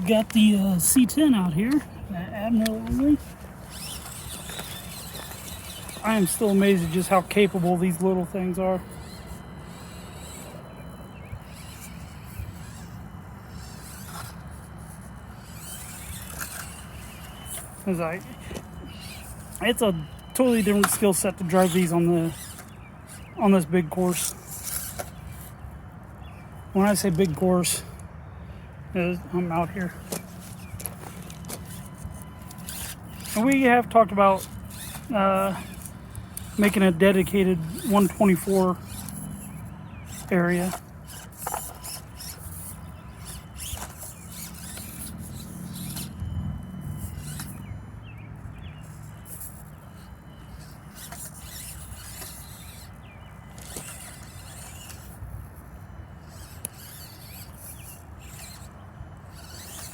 Got the C-10 out here at Abner. I am still amazed at just how capable these little things are. It's a totally different skill set to drive these on this big course. When I say big course, I'm out here. And we have talked about making a dedicated 124 area.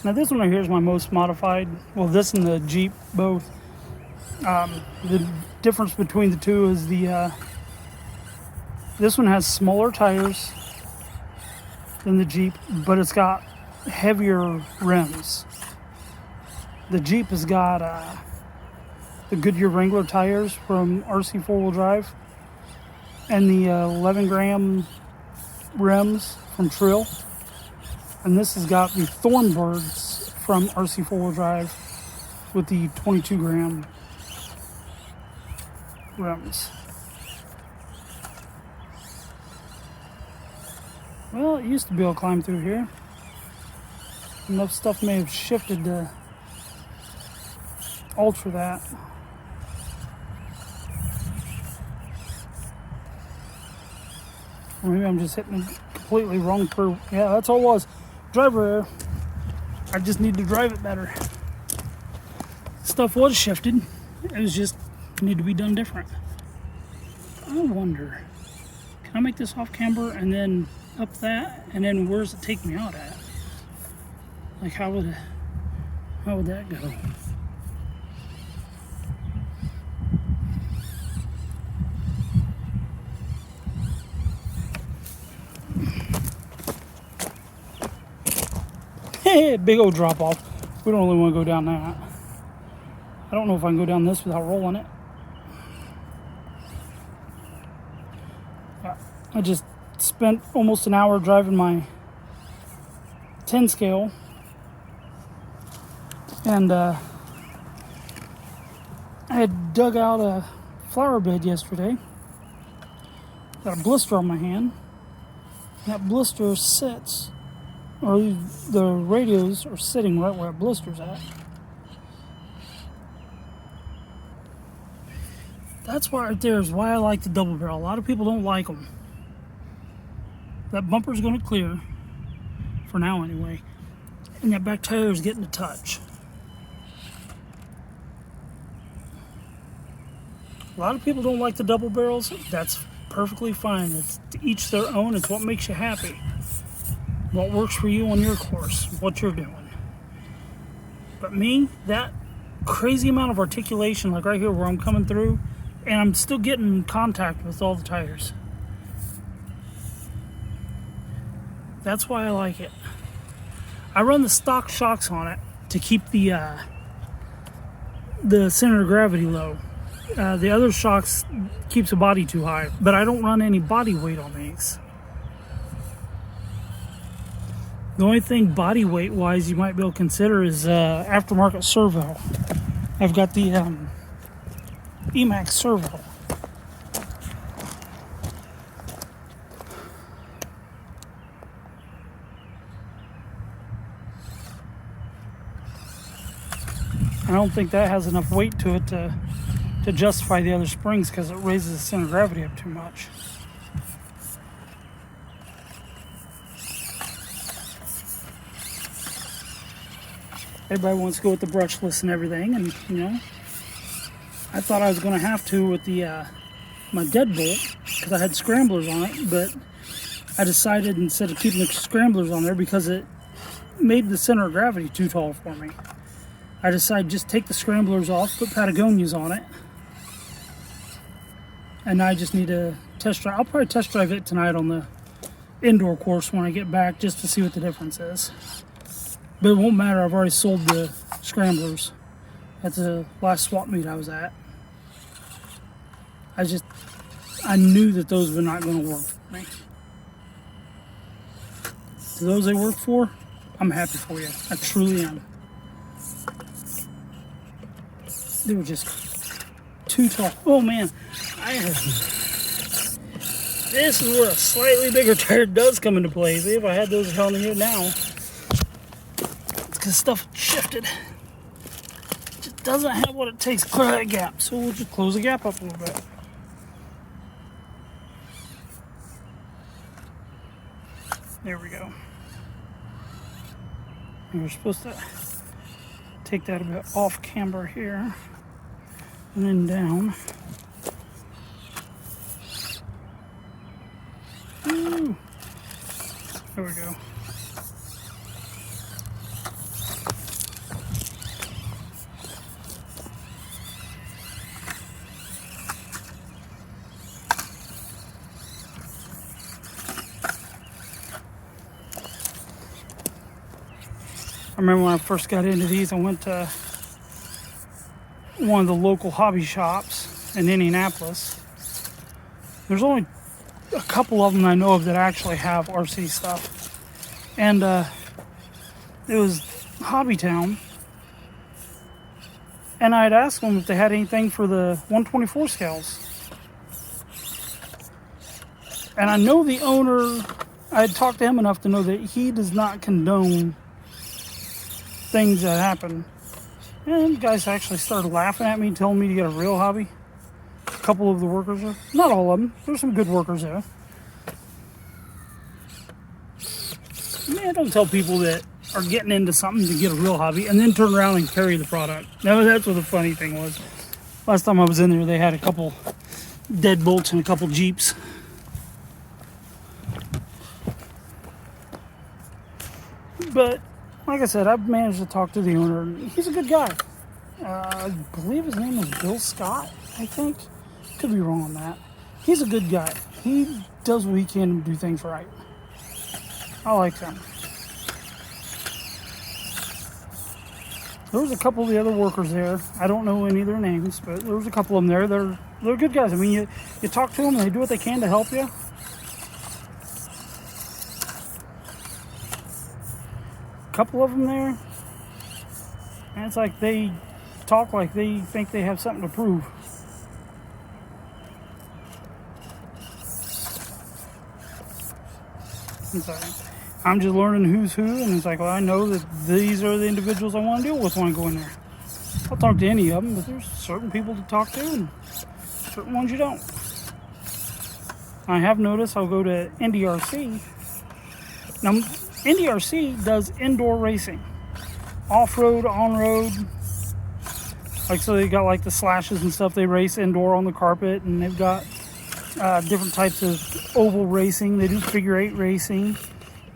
Now this one right here is my most modified. Well, this and the Jeep both. The difference between the two is this one has smaller tires than the Jeep, but it's got heavier rims. The Jeep has got the Goodyear Wrangler tires from RC 4-wheel drive and the 11 gram rims from Trill. And this has got the Thornbirds from RC 4-wheel drive with the 22 gram rims. Well, it used to be able to climb through here. Enough stuff may have shifted to alter that. Or maybe I'm just hitting it completely wrong curve. Yeah, that's all it was. Driver error. I just need to drive it better. Stuff was shifted. It was just need to be done different. I wonder, can I make this off camber and then up that, and then where does it take me out at? Like how would that go? Big old drop off. We don't really want to go down that. I don't know if I can go down this without rolling it. I just spent almost an hour driving my 10 scale, and I had dug out a flower bed yesterday. Got a blister on my hand. That blister sits, or the radios are sitting right where it blisters at. That's why right there is why I like the double barrel. A lot of people don't like them. That bumper's going to clear, for now anyway, and that back tire is getting a touch. A lot of people don't like the double barrels. That's perfectly fine. It's to each their own. It's what makes you happy. What works for you on your course, what you're doing. But me, that crazy amount of articulation, like right here where I'm coming through, and I'm still getting contact with all the tires. That's why I like it. I run the stock shocks on it to keep the center of gravity low. The other shocks keeps the body too high, but I don't run any body weight on these. The only thing body weight wise you might be able to consider is aftermarket servo. I've got the Emax servo. I don't think that has enough weight to it to justify the other springs because it raises the center of gravity up too much. Everybody wants to go with the brushless and everything, and you know, I thought I was going to have to with the my deadbolt because I had scramblers on it, but I decided instead of keeping the scramblers on there because it made the center of gravity too tall for me. I decided just take the scramblers off, put Patagonias on it, and I just need to test drive. I'll probably test drive it tonight on the indoor course when I get back just to see what the difference is. But it won't matter. I've already sold the scramblers at the last swap meet I was at. I knew that those were not going to work for me. To those they work for, I'm happy for you. I truly am. They were just too tall. Oh man, this is where a slightly bigger tire does come into play. See, if I had those held in here now, it's because stuff shifted. It just doesn't have what it takes to clear that gap. So we'll just close the gap up a little bit. There we go. And we're supposed to take that a bit off camber here and then down. Ooh. There we go. I remember when I first got into these, I went to one of the local hobby shops in Indianapolis. There's only a couple of them I know of that actually have RC stuff. And it was Hobby Town. And I'd asked them if they had anything for the 124 scales. And I know the owner, I had talked to him enough to know that he does not condone things that happen. And the guys actually started laughing at me, telling me to get a real hobby. A couple of the workers are, not all of them, there's some good workers there. Man, don't tell people that are getting into something to get a real hobby and then turn around and carry the product. No, that's what the funny thing was. Last time I was in there, they had a couple deadbolts and a couple Jeeps. But like I said, I've managed to talk to the owner. He's a good guy. I believe his name was Bill Scott, I think. Could be wrong on that. He's a good guy. He does what he can to do things right. I like him. There was a couple of the other workers there. I don't know any of their names, but there was a couple of them there. They're good guys. I mean, you talk to them and they do what they can to help you. Couple of them there, and it's like they talk like they think they have something to prove. It's like, I'm just learning who's who, and it's like, well, I know that these are the individuals I want to deal with when I go in there. I'll talk to any of them, but there's certain people to talk to and certain ones you don't. I have noticed I'll go to NDRC. Now, NDRC does indoor racing, off-road, on-road. Like, so they got like the slashes and stuff. They race indoor on the carpet, and they've got different types of oval racing. They do figure eight racing.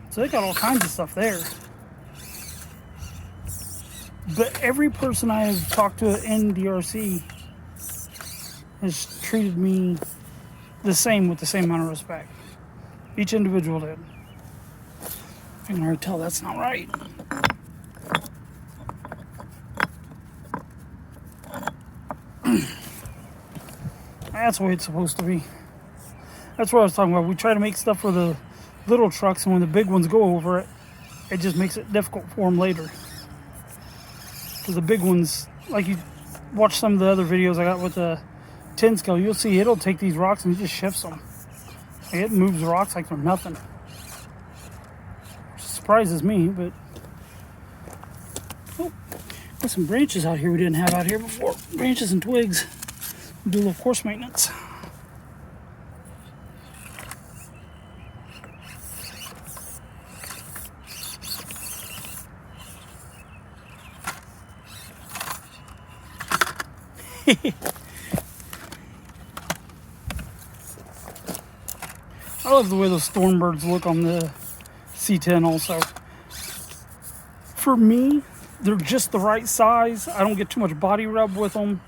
So they got all kinds of stuff there. But every person I have talked to at NDRC has treated me the same with the same amount of respect. Each individual did. I can already tell that's not right. That's the way it's supposed to be. That's what I was talking about. We try to make stuff for the little trucks, and when the big ones go over it, it just makes it difficult for them later. Because the big ones, like you watch some of the other videos I got with the 10 scale, you'll see it'll take these rocks and it just shifts them. Like, it moves the rocks like they're nothing. Surprises me, but oh, there's some branches out here we didn't have out here before. Branches and twigs. Do a little course maintenance. I love the way those Stormbirds look on the C-10 also. For me, they're just the right size. I don't get too much body rub with them.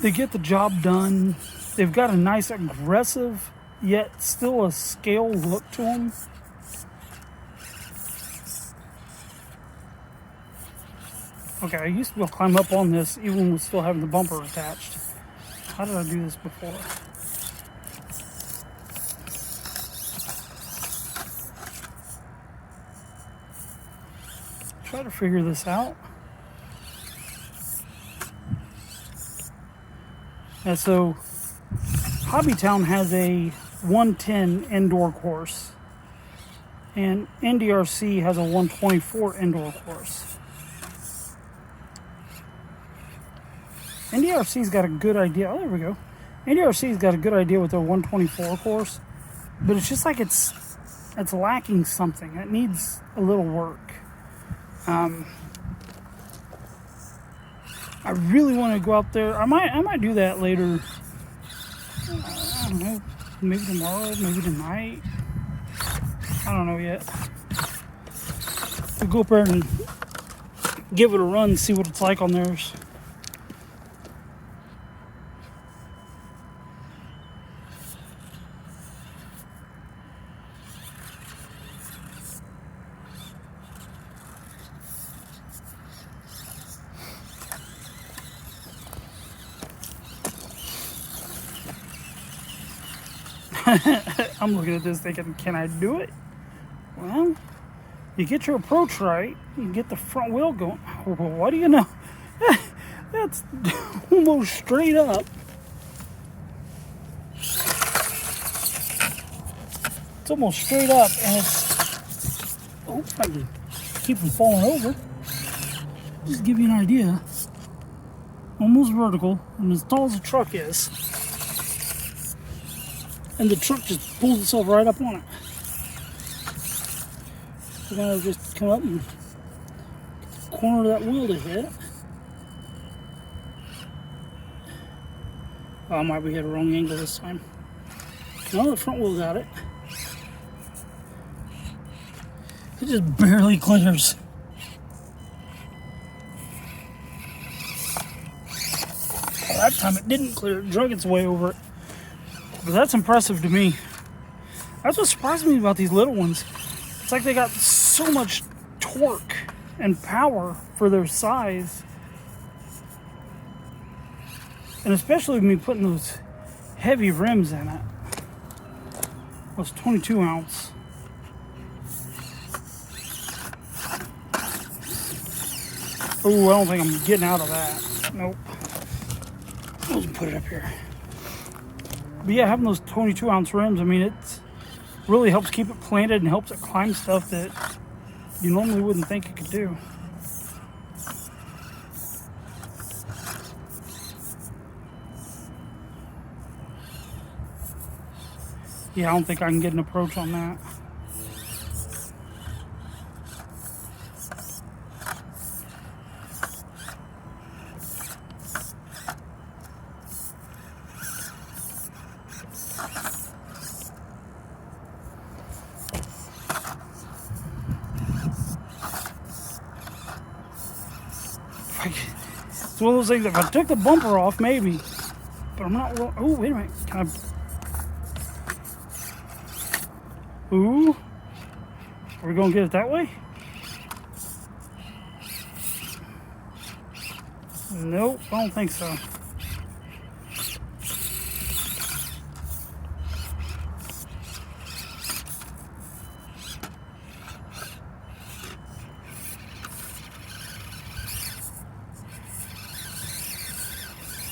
They get the job done. They've got a nice aggressive, yet still a scale look to them. Okay, I used to be able to climb up on this even with still having the bumper attached. How did I do this before? Try to figure this out. And so, Hobbytown has a 110 indoor course, and NDRC has a 124 indoor course. NDRC's got a good idea. Oh, there we go. NDRC's got a good idea with their 124 course, but it's just like it's lacking something. It needs a little work. I really want to go out there. I might do that later. I don't know. Maybe tomorrow, maybe tonight. I don't know yet. We'll go up there and give it a run, see what it's like on theirs. I'm looking at this thinking, can I do it? Well, you get your approach right, you get the front wheel going. Well, what do you know? That's almost straight up. It's almost straight up, and it's, oh, I can keep from falling over. Just to give you an idea. Almost vertical, and as tall as the truck is. And the truck just pulls itself right up on it. So now I just come up and corner that wheel to hit it. Oh, I might be at a wrong angle this time. No, the front wheel got it. It just barely clears. Well, that time it didn't clear. It drug its way over it. But that's impressive to me. That's what surprised me about these little ones. It's like they got so much torque and power for their size. And especially me putting those heavy rims in it. Those 22 ounce. Oh, I don't think I'm getting out of that. Nope. I'll just put it up here. But yeah, having those 22 ounce rims, I mean, it really helps keep it planted and helps it climb stuff that you normally wouldn't think it could do. Yeah, I don't think I can get an approach on that. It's one of those things, if I took the bumper off, maybe. But I'm not, oh, wait a minute. Can I, ooh. Are we going to get it that way? Nope, I don't think so.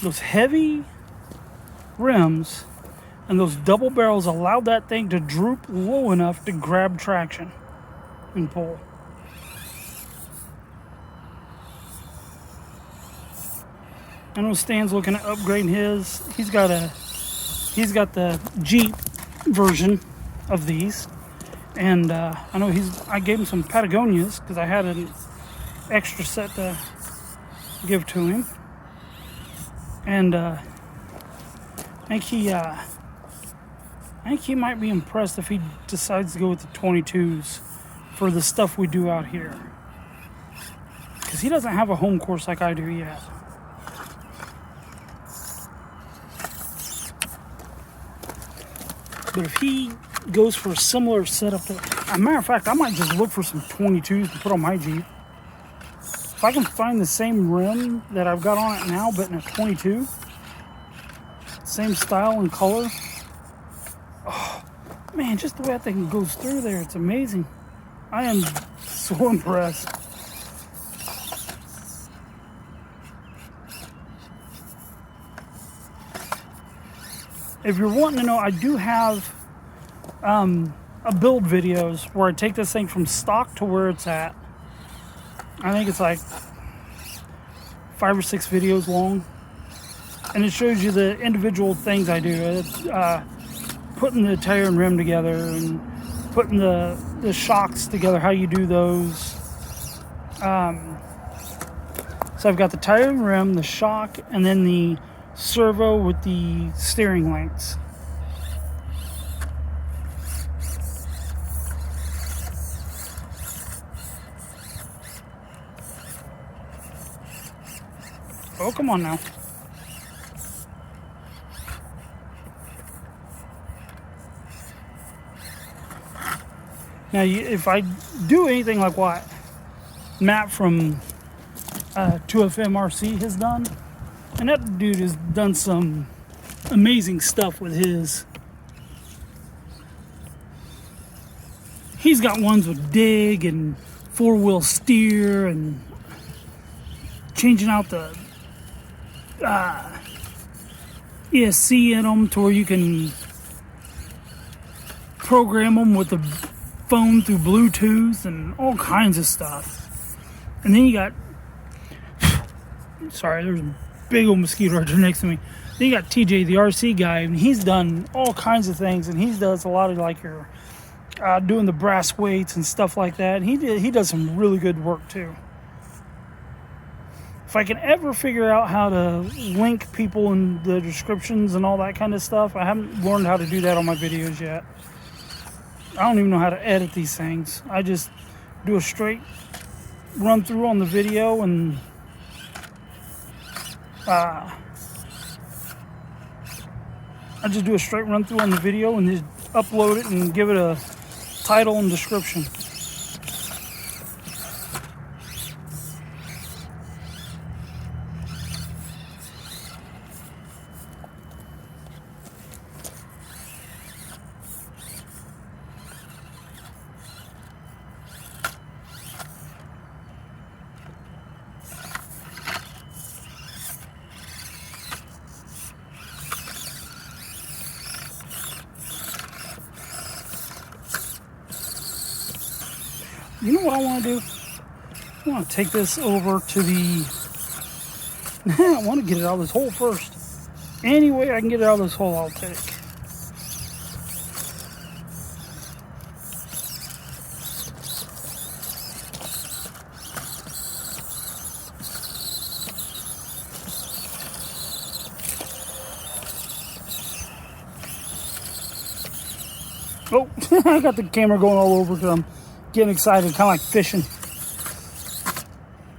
Those heavy rims and those double barrels allowed that thing to droop low enough to grab traction and pull. I know Stan's looking at upgrading his. He's got the Jeep version of these, and I know I gave him some Patagonias because I had an extra set to give to him. And I think he might be impressed if he decides to go with the 22s for the stuff we do out here. Because he doesn't have a home course like I do yet. But if he goes for a similar setup, as a matter of fact, I might just look for some 22s to put on my Jeep. If I can find the same rim that I've got on it now, but in a 22, same style and color. Oh, man, just the way that thing goes through there, it's amazing. I am so impressed. If you're wanting to know, I do have a build videos where I take this thing from stock to where it's at. I think it's like 5 or 6 videos long, and it shows you the individual things I do. Putting the tire and rim together, and putting the shocks together, how you do those. So I've got the tire and rim, the shock, and then the servo with the steering links. Oh, come on now. Now, if I do anything like what Matt from 2FMRC has done, and that dude has done some amazing stuff with his. He's got ones with dig and 4-wheel steer and changing out the ESC in them to where you can program them with the phone through Bluetooth and all kinds of stuff. And then you got, sorry, there's a big old mosquito right there next to me. Then you got TJ, the RC guy, and he's done all kinds of things, and he does a lot of like your doing the brass weights and stuff like that. And he does some really good work too. If I can ever figure out how to link people in the descriptions and all that kind of stuff, I haven't learned how to do that on my videos yet. I don't even know how to edit these things. I just do a straight run through on the video, and I just do a straight run through on the video and just upload it and give it a title and description. You know what I want to do? I want to take this over to the... I want to get it out of this hole first. Any way I can get it out of this hole, I'll take. Oh, I got the camera going all over because I'm getting excited, kind of like fishing.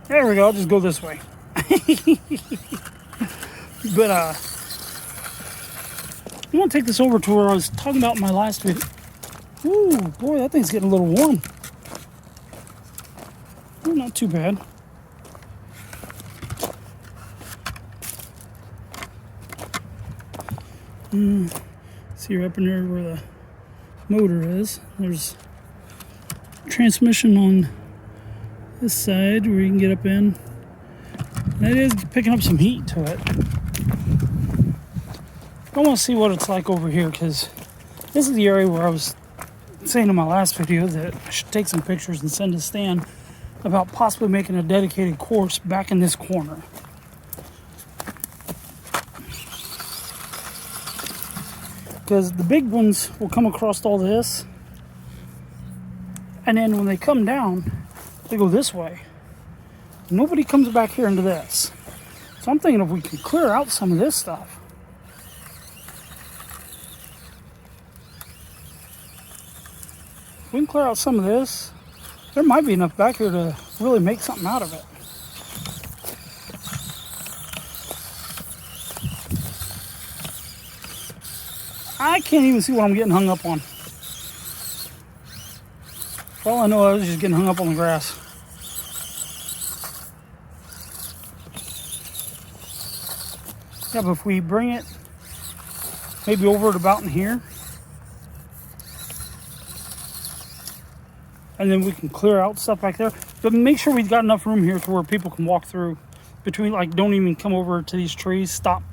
There we go, I'll just go this way. But I'm gonna take this over to where I was talking about in my last video. Ooh, boy, that thing's getting a little warm. Oh, not too bad. See up in there where the motor is. There's transmission on this side where you can get up in. That is picking up some heat to it. I want to see what it's like over here, because this is the area where I was saying in my last video that I should take some pictures and send to Stan about possibly making a dedicated course back in this corner. Because the big ones will come across all this, and then when they come down, they go this way. Nobody comes back here into this. So I'm thinking if we can clear out some of this stuff. If we can clear out some of this, there might be enough back here to really make something out of it. I can't even see what I'm getting hung up on. For all I know, I was just getting hung up on the grass. Yeah, but if we bring it maybe over at about in here, and then we can clear out stuff back there. But make sure we've got enough room here to where people can walk through between, like, don't even come over to these trees. Stop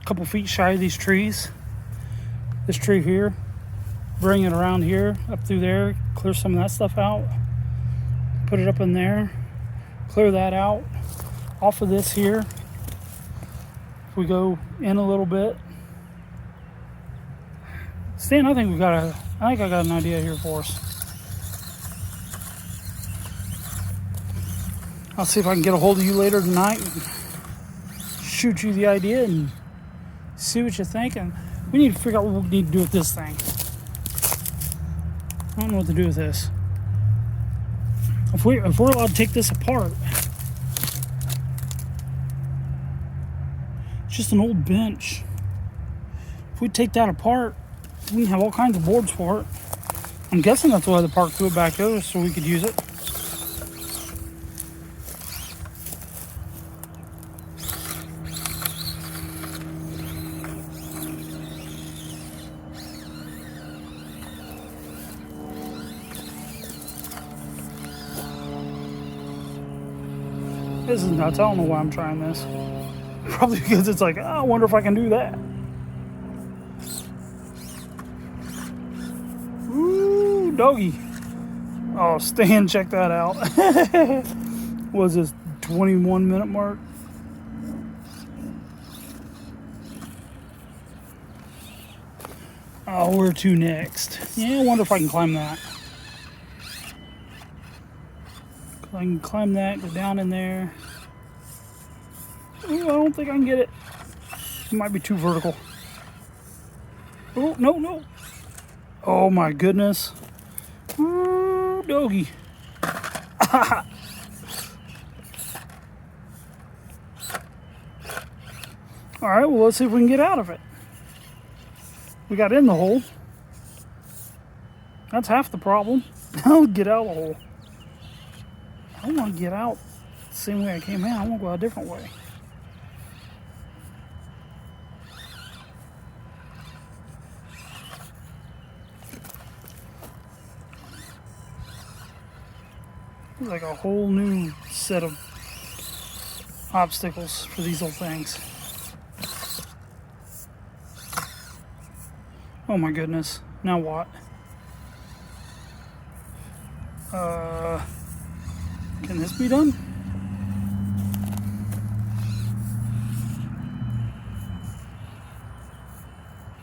a couple feet shy of these trees. This tree here. Bring it around here, up through there. Clear some of that stuff out. Put it up in there. Clear that out. Off of this here. If we go in a little bit. Stan, I think I got an idea here for us. I'll see if I can get a hold of you later tonight and shoot you the idea and see what you're thinking. We need to figure out what we need to do with this thing. I don't know what to do with this. If we're allowed to take this apart, it's just an old bench. If we take that apart, we can have all kinds of boards for it. I'm guessing that's why the park threw it back there, so we could use it. This is nuts. I don't know why I'm trying this. Probably because it's like, oh, I wonder if I can do that. Ooh, doggy. Oh, Stan, check that out. Was this 21-minute mark? Oh, where to next? Yeah, I wonder if I can climb that. I can climb that, go down in there. Ooh, I don't think I can get it. It might be too vertical. Oh, no, no. Oh my goodness. Ooh, doggy. Alright, well, let's see if we can get out of it. We got in the hole. That's half the problem. Now get out of the hole. I don't want to get out the same way I came in. I want to go a different way. It's like a whole new set of obstacles for these old things. Oh my goodness. Now what? Can this be done?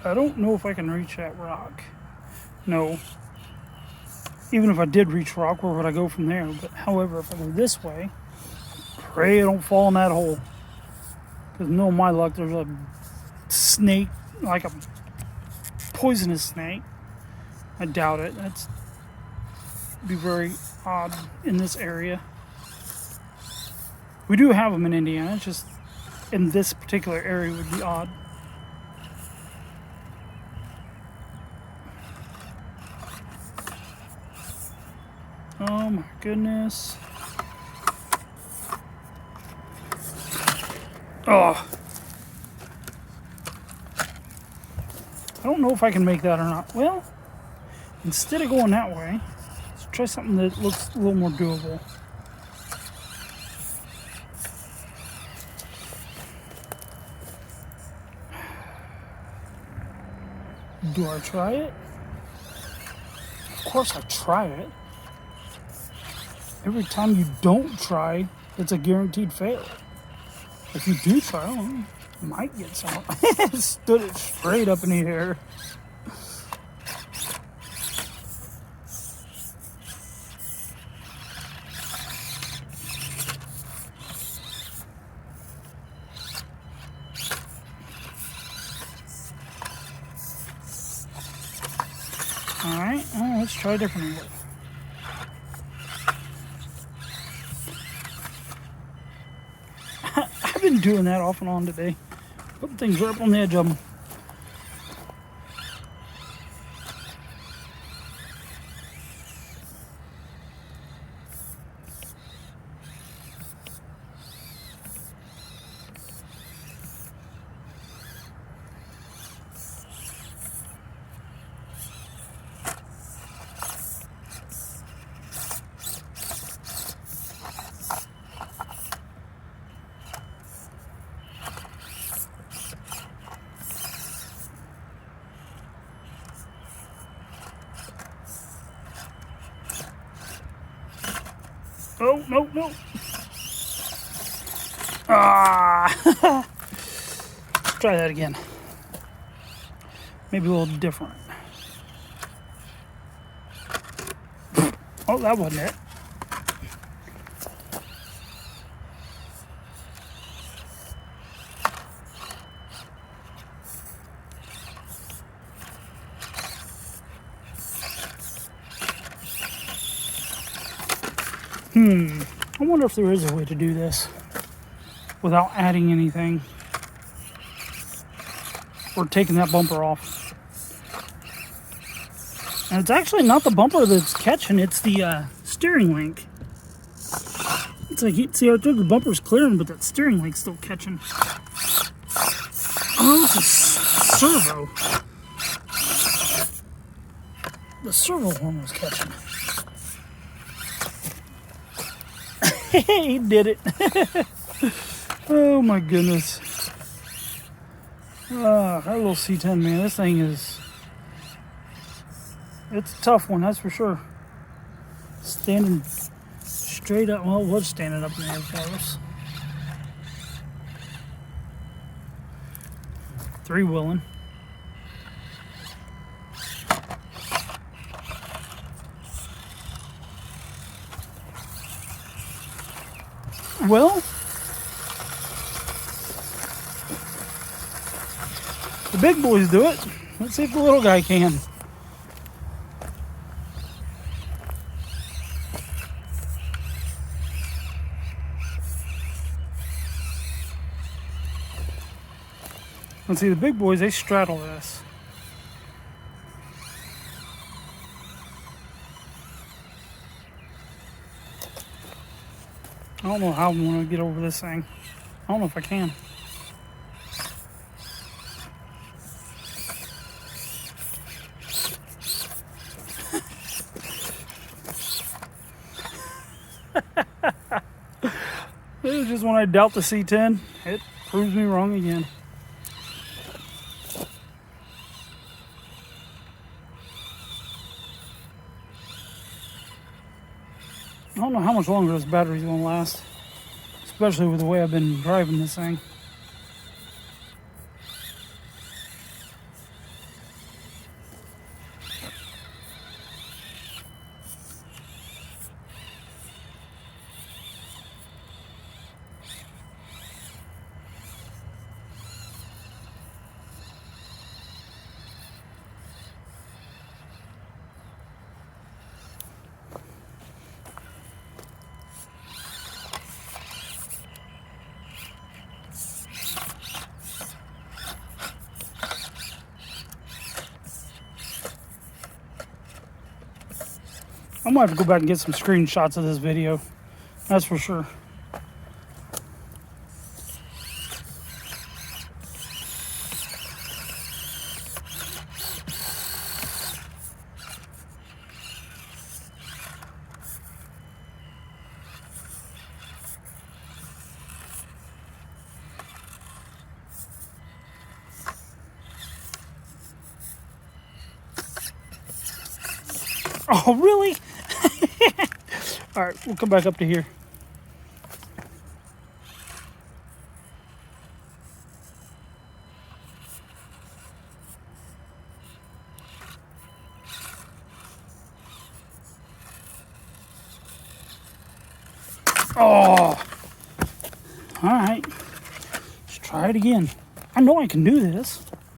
I don't know if I can reach that rock. No. Even if I did reach rock, where would I go from there? But however, if I go this way, pray I don't fall in that hole. Because no, my luck, there's a snake, like a poisonous snake. I doubt it. That's be very odd in this area. We do have them in Indiana. It's just in this particular area would be odd. Oh my goodness. Oh. I don't know if I can make that or not. Well, instead of going that way, let's try something that looks a little more doable. Do I try it? Of course I try it. Every time you don't try, it's a guaranteed fail. If you do try, well, you might get some. Stood it straight up in the air. Alright, well, let's try a different angle. I've been doing that off and on today. Putting things right up on the edge of them. Oh, no, no. Ah! Try that again. Maybe a little different. Oh, that wasn't it. I wonder if there is a way to do this without adding anything or taking that bumper off. And it's actually not the bumper that's catching, it's the steering link. It's like, see, I think the bumper's clearing, but that steering link's still catching. Oh, it's a servo. The servo horn was catching. He did it. Oh my goodness. That little C-10, man, this thing is, it's a tough one, that's for sure. Standing straight up, well, it was standing up in the air for us. Three-wheeling. Well, the big boys do it. Let's see if the little guy can. Let's see, the big boys, they straddle this. I don't know how I'm going to get over this thing. I don't know if I can. It was just when I doubt the C-10, it proves me wrong again. I don't know how much longer this battery's gonna last, especially with the way I've been driving this thing. I might have to go back and get some screenshots of this video. That's for sure. Oh, really? All right, we'll come back up to here. Oh, all right. Let's try it again. I know I can do this.